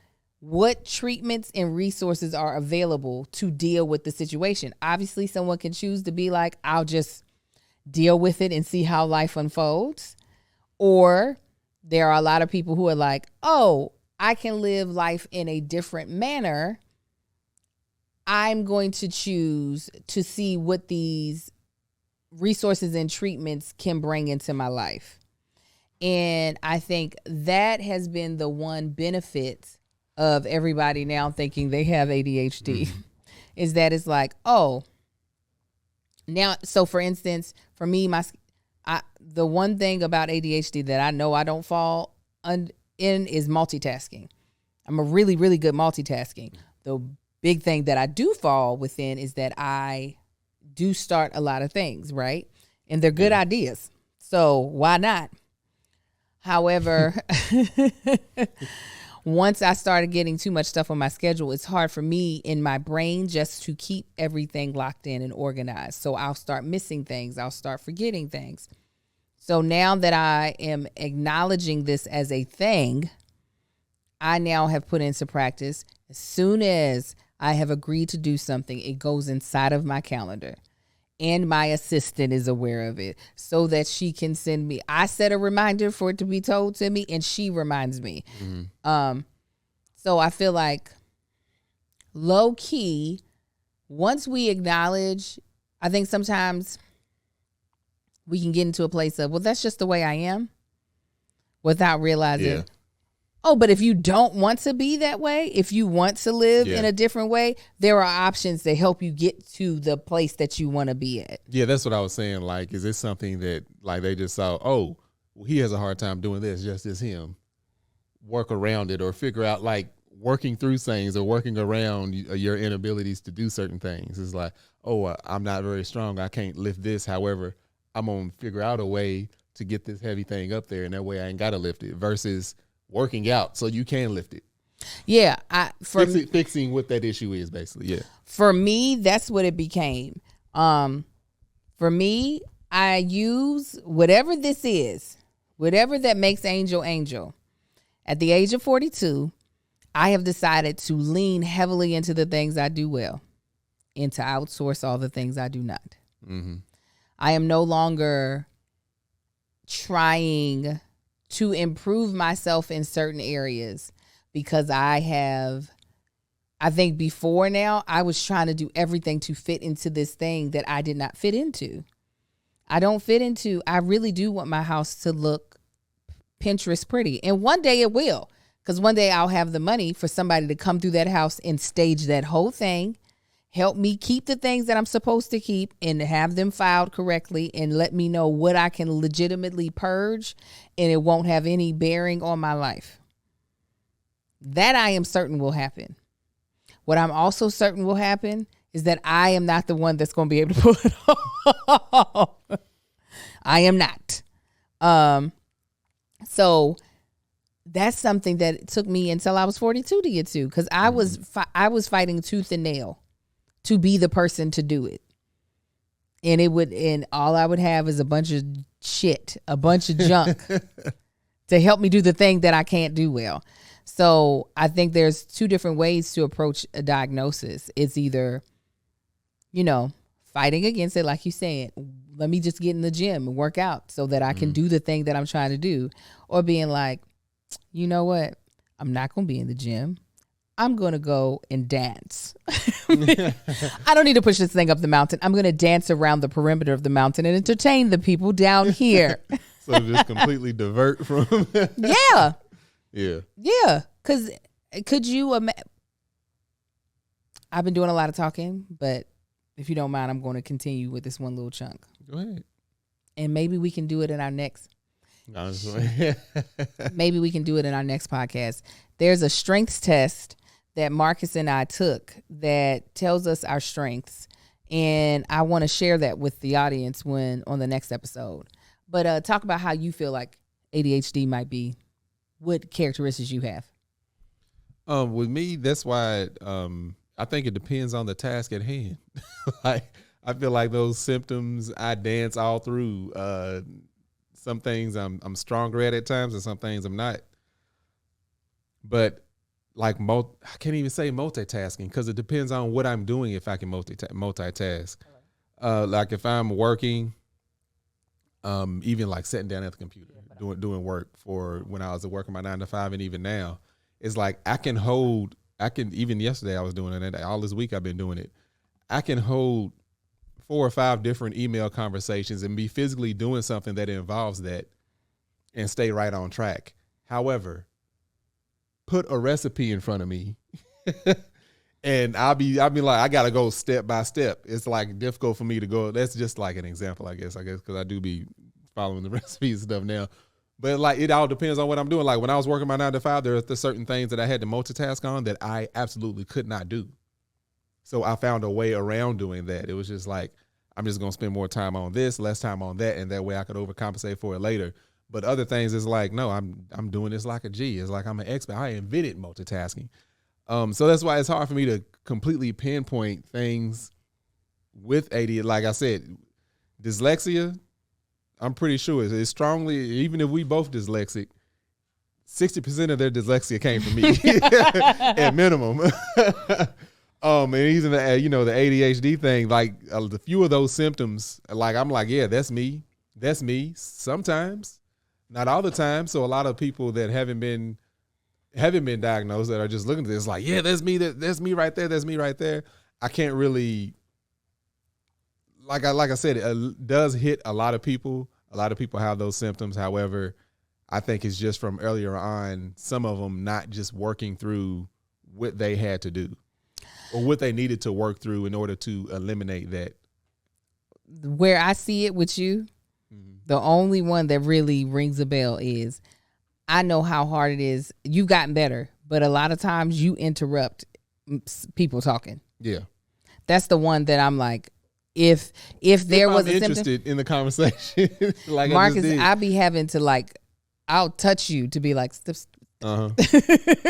what treatments and resources are available to deal with the situation. Obviously, someone can choose to be like, I'll just deal with it and see how life unfolds. Or there are a lot of people who are like, oh, I can live life in a different manner. I'm going to choose to see what these resources and treatments can bring into my life. And I think that has been the one benefit of everybody now thinking they have ADHD is that it's like, oh, now, so for instance, for me, the one thing about ADHD that I know I don't fall in is multitasking. I'm a really, really good multitasking. The big thing that I do fall within is that I do start a lot of things, right? And they're good ideas. So why not? However, once I started getting too much stuff on my schedule, it's hard for me in my brain just to keep everything locked in and organized. So I'll start missing things. I'll start forgetting things. So now that I am acknowledging this as a thing, I now have put into practice. As soon as I have agreed to do something, it goes inside of my calendar. And my assistant is aware of it so that she can send me. I set a reminder for it to be told to me, and she reminds me. So I feel like low key, once we acknowledge, I think sometimes we can get into a place of, well, that's just the way I am, without realizing, oh, but if you don't want to be that way, if you want to live in a different way, there are options to help you get to the place that you want to be at. Yeah, that's what I was saying. Like, is this something that, like, they just saw, oh, well, he has a hard time doing this, just as him. Work around it or figure out, like, working through things or working around your inabilities to do certain things. It's like, oh, I'm not very strong. I can't lift this. However, I'm going to figure out a way to get this heavy thing up there, and that way I ain't got to lift it, versus working out so you can lift it. Yeah. Fixing what that issue is, basically. Yeah. For me, that's what it became. For me, I use whatever this is, whatever that makes Angel. At the age of 42, I have decided to lean heavily into the things I do well and to outsource all the things I do not. Mm-hmm. I am no longer trying to improve myself in certain areas because I think before now, I was trying to do everything to fit into this thing that I did not fit into. I really do want my house to look Pinterest pretty. And one day it will, because one day I'll have the money for somebody to come through that house and stage that whole thing, help me keep the things that I'm supposed to keep and have them filed correctly and let me know what I can legitimately purge and it won't have any bearing on my life. That I am certain will happen. What I'm also certain will happen is that I am not the one that's going to be able to pull it off. I am not. So that's something that took me until I was 42 to get to, because I was fighting tooth and nail to be the person to do it. And all I would have is a bunch of shit, a bunch of junk to help me do the thing that I can't do well. So I think there's two different ways to approach a diagnosis. It's either, fighting against it, like you said, let me just get in the gym and work out so that I can do the thing that I'm trying to do. Or being like, you know what? I'm not going to be in the gym. I'm going to go and dance. I don't need to push this thing up the mountain. I'm going to dance around the perimeter of the mountain and entertain the people down here. So just completely divert from Yeah. Yeah. Yeah. Because could you imagine? I've been doing a lot of talking, but if you don't mind, I'm going to continue with this one little chunk. Go ahead. And maybe we can do it in our next. Maybe we can do it in our next podcast. There's a strengths test that Marcus and I took that tells us our strengths. And I want to share that with the audience on the next episode. But talk about how you feel like ADHD might be. What characteristics you have? With me, that's why I think it depends on the task at hand. Like, I feel like those symptoms I dance all through. Some things I'm stronger at times, and some things I'm not. But like I can't even say multitasking because it depends on what I'm doing. If I can multitask, like if I'm working, even like sitting down at the computer doing work for when I was working my 9 to 5, and even now, it's like I can even yesterday I was doing it, all this week I've been doing it. I can hold 4 or 5 different email conversations and be physically doing something that involves that and stay right on track. However, put a recipe in front of me and I'll be like, I got to go step by step. It's like difficult for me to go. That's just like an example, I guess, because I do be following the recipes and stuff now. But like, it all depends on what I'm doing. Like when I was working my 9 to 5, there are certain things that I had to multitask on that I absolutely could not do. So I found a way around doing that. It was just like, I'm just going to spend more time on this, less time on that, and that way I could overcompensate for it later. But other things is like, no, I'm doing this like a G. It's like I'm an expert. I invented multitasking. So that's why it's hard for me to completely pinpoint things with ADHD. Like I said, dyslexia, I'm pretty sure it's strongly, even if we both dyslexic, 60% of their dyslexia came from me at minimum. And even the ADHD thing, like the few of those symptoms, like I'm like, yeah, that's me. That's me. Sometimes, not all the time. So a lot of people that haven't been diagnosed that are just looking at this, like, yeah, that's me. That's me right there. That's me right there. I can't really, like I said, it does hit a lot of people. A lot of people have those symptoms. However, I think it's just from earlier on, some of them not just working through what they had to do or what they needed to work through in order to eliminate that. Where I see it with you, the only one that really rings a bell is I know how hard it is. You've gotten better, but a lot of times you interrupt people talking. Yeah. That's the one that I'm like, if there was a interested symptom in the conversation, like Marcus, I be having to like, I'll touch you to be like,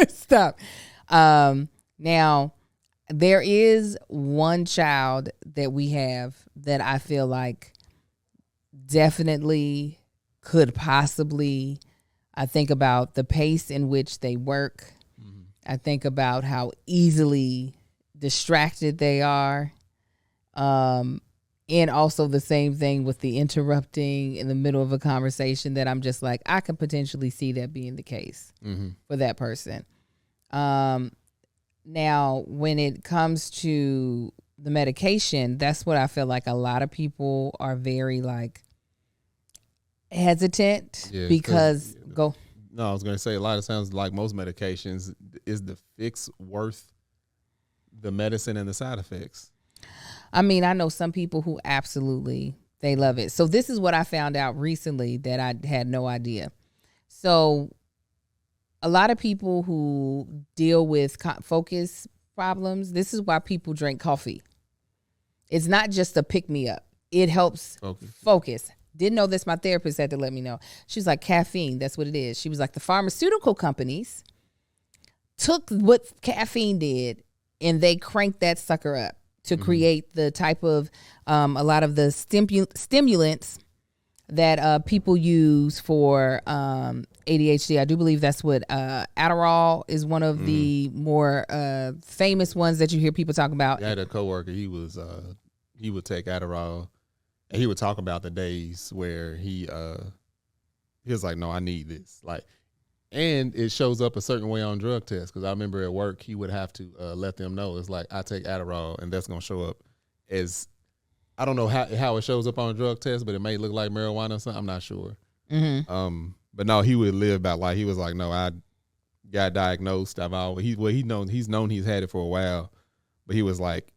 stop. Now, there is one child that we have that I feel like definitely could possibly, I think about the pace in which they work, I think about how easily distracted they are. And also the same thing with the interrupting in the middle of a conversation that I'm just like, I could potentially see that being the case for that person. Now, when it comes to the medication, that's what I feel like a lot of people are very like hesitant because go. No, I was going to say a lot of times, like most medications, is the fix worth the medicine and the side effects? I mean, I know some people who absolutely, they love it. So this is what I found out recently that I had no idea. So a lot of people who deal with focus problems, this is why people drink coffee. It's not just a pick-me-up. It helps focus. Didn't know this. My therapist had to let me know. She was like, caffeine, that's what it is. She was like, the pharmaceutical companies took what caffeine did and they cranked that sucker up to create the type of a lot of the stimulants that people use for ADHD. I do believe that's what Adderall is one of the more famous ones that you hear people talk about. I had a coworker. He would take Adderall, and he would talk about the days where he was like, "No, I need this." Like, and it shows up a certain way on drug tests. Because I remember at work, he would have to let them know. It's like, I take Adderall, and that's gonna show up as, I don't know how it shows up on a drug test, but it may look like marijuana or something. I'm not sure. But no, he would live about like, he was like, no, I got diagnosed. He's known he's had it for a while, but he was like,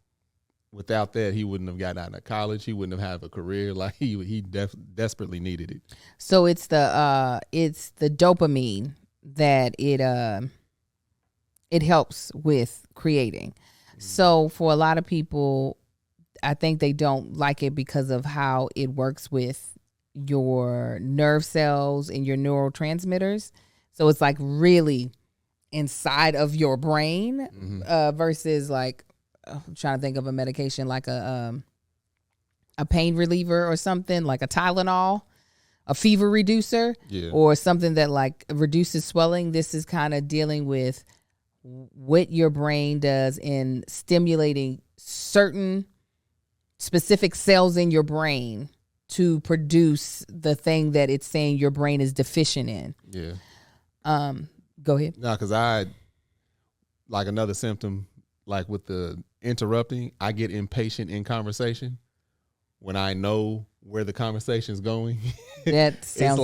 without that, he wouldn't have gotten out of college. He wouldn't have had a career. Like he desperately needed it. So it's the dopamine that it helps with creating. So for a lot of people, I think they don't like it because of how it works with your nerve cells and your neurotransmitters. So it's like really inside of your brain versus like, I'm trying to think of a medication like a pain reliever or something like a Tylenol, a fever reducer, or something that like reduces swelling. This is kind of dealing with what your brain does in stimulating certain specific cells in your brain to produce the thing that it's saying your brain is deficient in. Go ahead. No, because I, like another symptom, like with the interrupting, I get impatient in conversation when I know where the conversation is going. That sounds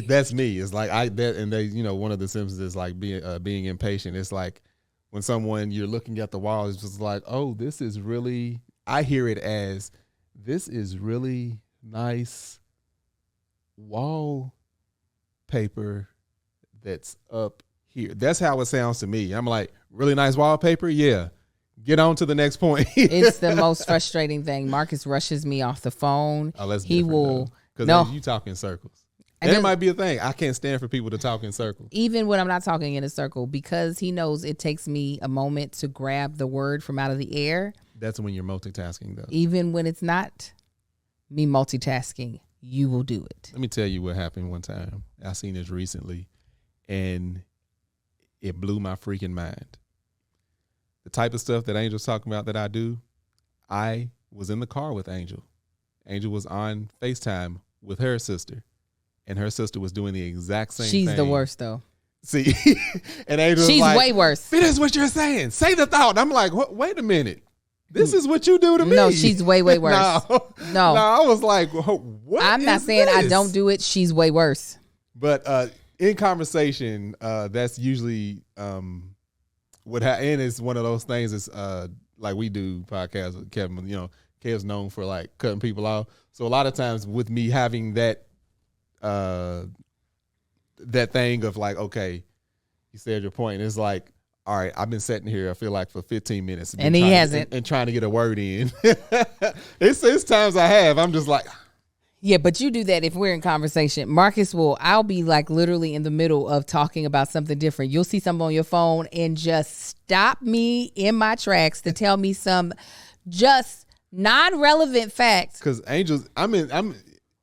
that's me. It's like one of the symptoms is like being impatient. It's like when you're looking at the wall, it's just like, oh, this is really, I hear it as, this is really nice wallpaper that's up here. That's how it sounds to me. I'm like, really nice wallpaper? Yeah. Get on to the next point. It's the most frustrating thing. Marcus rushes me off the phone. Oh, that's he will. Because you talk in circles. That might be a thing. I can't stand for people to talk in circles. Even when I'm not talking in a circle, because he knows it takes me a moment to grab the word from out of the air. That's when you're multitasking, though. Even when it's not me multitasking, you will do it. Let me tell you what happened one time. I seen this recently, and it blew my freaking mind. The type of stuff that Angel's talking about that I do, I was in the car with Angel. Angel was on FaceTime with her sister, and her sister was doing the exact same thing. She's the worst, though. See, and Angel she's was like, way worse. Finish what you're saying. Say the thought. And I'm like, wait a minute. This is what you do to me. No, she's way worse. No. I was like, what? I'm not saying this? I don't do it. She's way worse. But in conversation, that's usually and it's one of those things. It's like we do podcasts with Kevin. Kev's known for like cutting people off. So a lot of times with me having that thing of like, okay, you said your point. It's like, all right, I've been sitting here, I feel like, for 15 minutes. And he hasn't. And trying to get a word in. It's times I have. I'm just like. Yeah, but you do that if we're in conversation. Marcus I'll be like literally in the middle of talking about something different. You'll see something on your phone and just stop me in my tracks to tell me some just non-relevant facts. Because I'm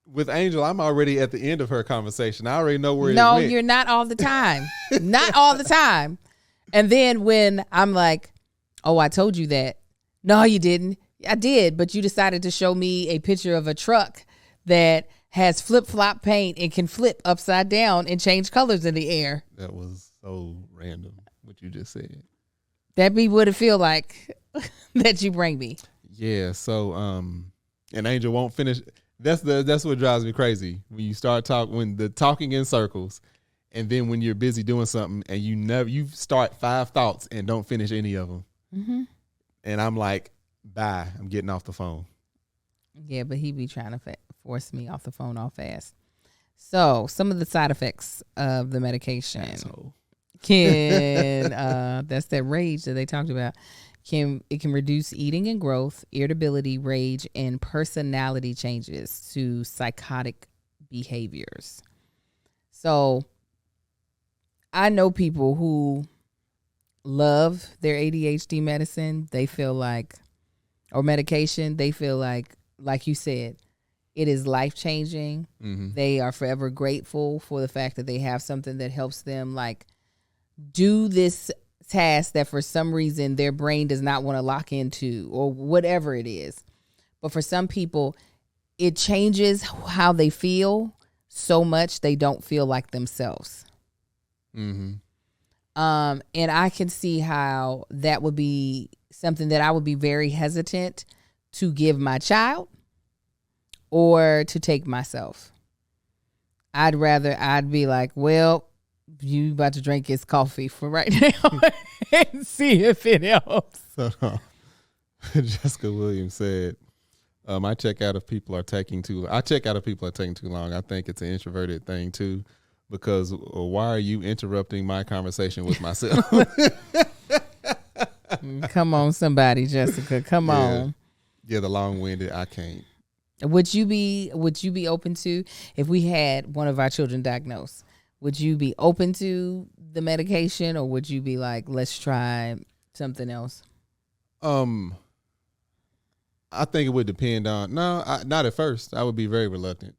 with Angel, I'm already at the end of her conversation. I already know where it went. No, you're not all the time. Not all the time. And then when I'm like, oh, I told you that. No, you didn't. I did, but you decided to show me a picture of a truck that has flip-flop paint and can flip upside down and change colors in the air. That was so random, what you just said. That be what it feel like that you bring me. Yeah, so and Angel won't finish. That's what drives me crazy. When you start when the talking in circles, and then when you're busy doing something and you start 5 thoughts and don't finish any of them. Mm-hmm. And I'm like, bye, I'm getting off the phone. Yeah, but he be trying to force me off the phone all fast. So some of the side effects of the medication can that's that rage that they talked about. It can reduce eating and growth, irritability, rage, and personality changes to psychotic behaviors. So I know people who love their ADHD medicine. They feel like, or medication, they feel like you said, it is life-changing. Mm-hmm. They are forever grateful for the fact that they have something that helps them like do this task that for some reason their brain does not want to lock into, or whatever it is. But for some people, it changes how they feel so much they don't feel like themselves. Mm-hmm. And I can see how that would be something that I would be very hesitant to give my child or to take myself. I'd be like, well, you about to drink his coffee for right now and see if it helps. So, Jessica Williams said, I check out if people are taking too long. I think it's an introverted thing too, because why are you interrupting my conversation with myself? Come on, somebody, Jessica. Come on. Yeah, the long-winded, I can't. Would you be open to, if we had one of our children diagnosed, would you be open to the medication, or would you be like, let's try something else? I think it would depend on, not at first. I would be very reluctant.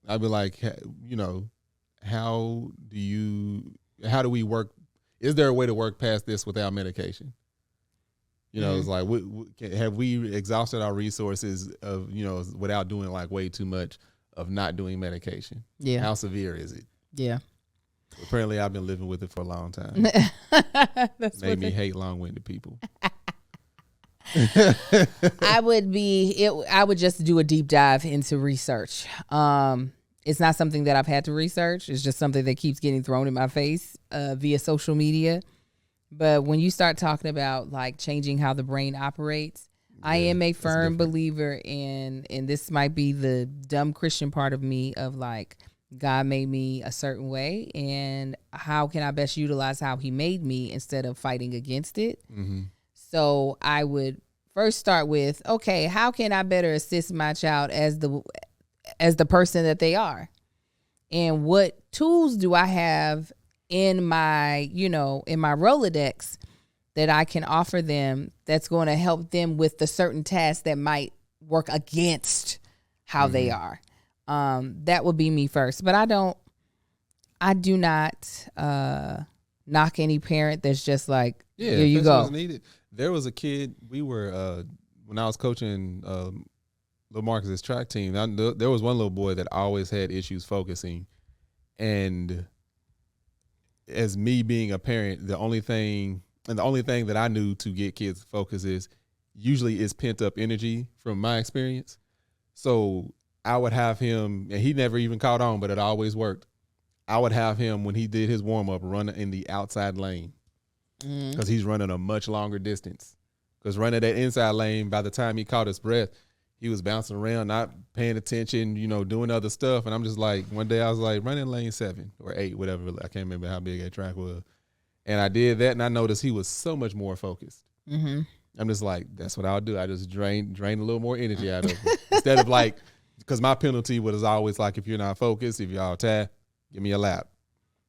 I'd be like, how do we work? Is there a way to work past this without medication? It's like, have we exhausted our resources of, without doing like way too much of not doing medication? Yeah. How severe is it? Yeah. Apparently I've been living with it for a long time. Made me hate long-winded people. I would just do a deep dive into research. It's not something that I've had to research. It's just something that keeps getting thrown in my face via social media. But when you start talking about like changing how the brain operates, I am a firm believer in, and this might be the dumb Christian part of me, of like, God made me a certain way, and how can I best utilize how he made me instead of fighting against it? Mm-hmm. So I would first start with, okay, how can I better assist my child as the person that they are? And what tools do I have in my Rolodex that I can offer them that's going to help them with the certain tasks that might work against how they are? That would be me first. But I do not knock any parent that's just like, here you go. Needed. There was a kid, we were, when I was coaching little Marcus's track team, there was one little boy that always had issues focusing. And as me being a parent, the only thing that I knew to get kids to focus is pent up energy from my experience. So I would have him, and he never even caught on, but it always worked. I would have him, when he did his warm up, run in the outside lane, because he's running a much longer distance. Because running that inside lane, by the time he caught his breath, he was bouncing around, not paying attention, doing other stuff. And I'm just like, one day I was like, run in lane 7 or 8, whatever. I can't remember how big that track was. And I did that, and I noticed he was so much more focused. Mm-hmm. I'm just like, that's what I'll do. I just drain a little more energy out of him. Instead of like, because my penalty was always like, if you're not focused, if you're all tired, give me a lap.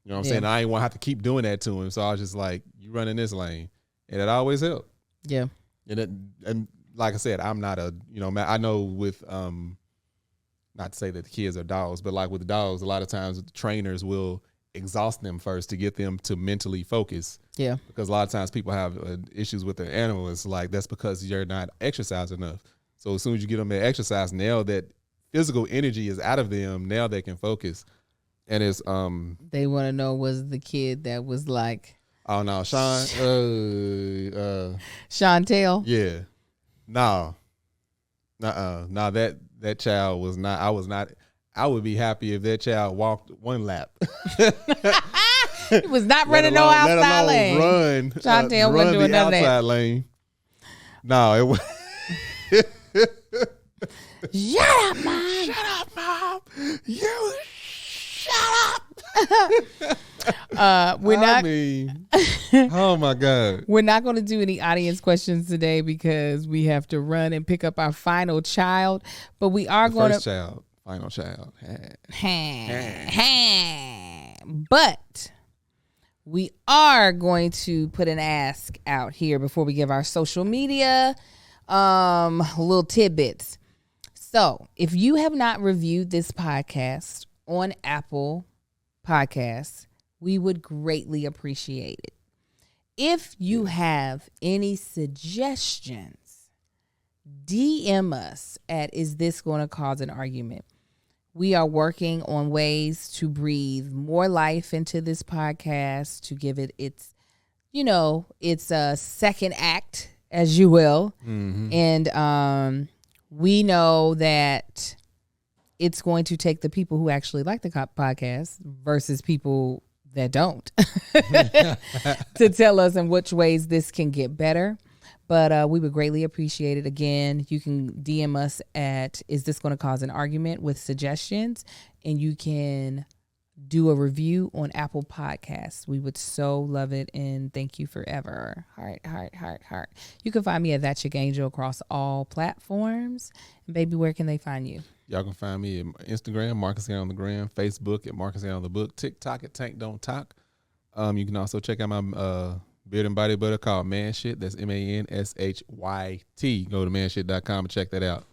You know what I'm saying? I ain't want to have to keep doing that to him. So I was just like, you run in this lane. And it always helped. Yeah. And like I said, I'm not I know with, not to say that the kids are dogs, but like with the dogs, a lot of times the trainers will exhaust them first to get them to mentally focus. Yeah. Because a lot of times people have issues with their animal. It's like, that's because you're not exercising enough. So as soon as you get them to exercise, now that physical energy is out of them, now they can focus. And it's they want to know, was the kid that was like, oh no, Sean Chantel? Yeah. No. No, that child was not. I would be happy if that child walked one lap. He was not running no outside lane. Run. Chantel wasn't doing none of that. Outside lane. No, it was. Shut up, Mom. Shut up, Mom. You shut up. We're not. Oh my God. We're not going to do any audience questions today because we have to run and pick up our final child. But we are going to. First child, final child. But we are going to put an ask out here before we give our social media little tidbits. So if you have not reviewed this podcast on Apple Podcasts, we would greatly appreciate it. If you have any suggestions, DM us at Is This Going to Cause an Argument? We are working on ways to breathe more life into this podcast, to give it its a second act, as you will. Mm-hmm. And we know that it's going to take the people who actually like the podcast versus people that don't to tell us in which ways this can get better. But we would greatly appreciate it. Again, you can DM us at Is This Going to Cause an Argument with suggestions, and you can do a review on Apple Podcasts. We would so love it, and thank you forever. Heart, heart, heart, heart. You can find me at That's Your Angel across all platforms. And baby, where can they find you? Y'all can find me at Instagram, Marcus Gann on the Gram, Facebook at Marcus Gann on the Book, TikTok at Tank Don't Talk. You can also check out my beard and body butter called Man Shit. That's MANSHYT. Go to manshit.com and check that out.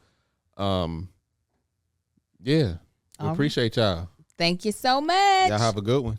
Yeah. We appreciate y'all. Thank you so much. Y'all have a good one.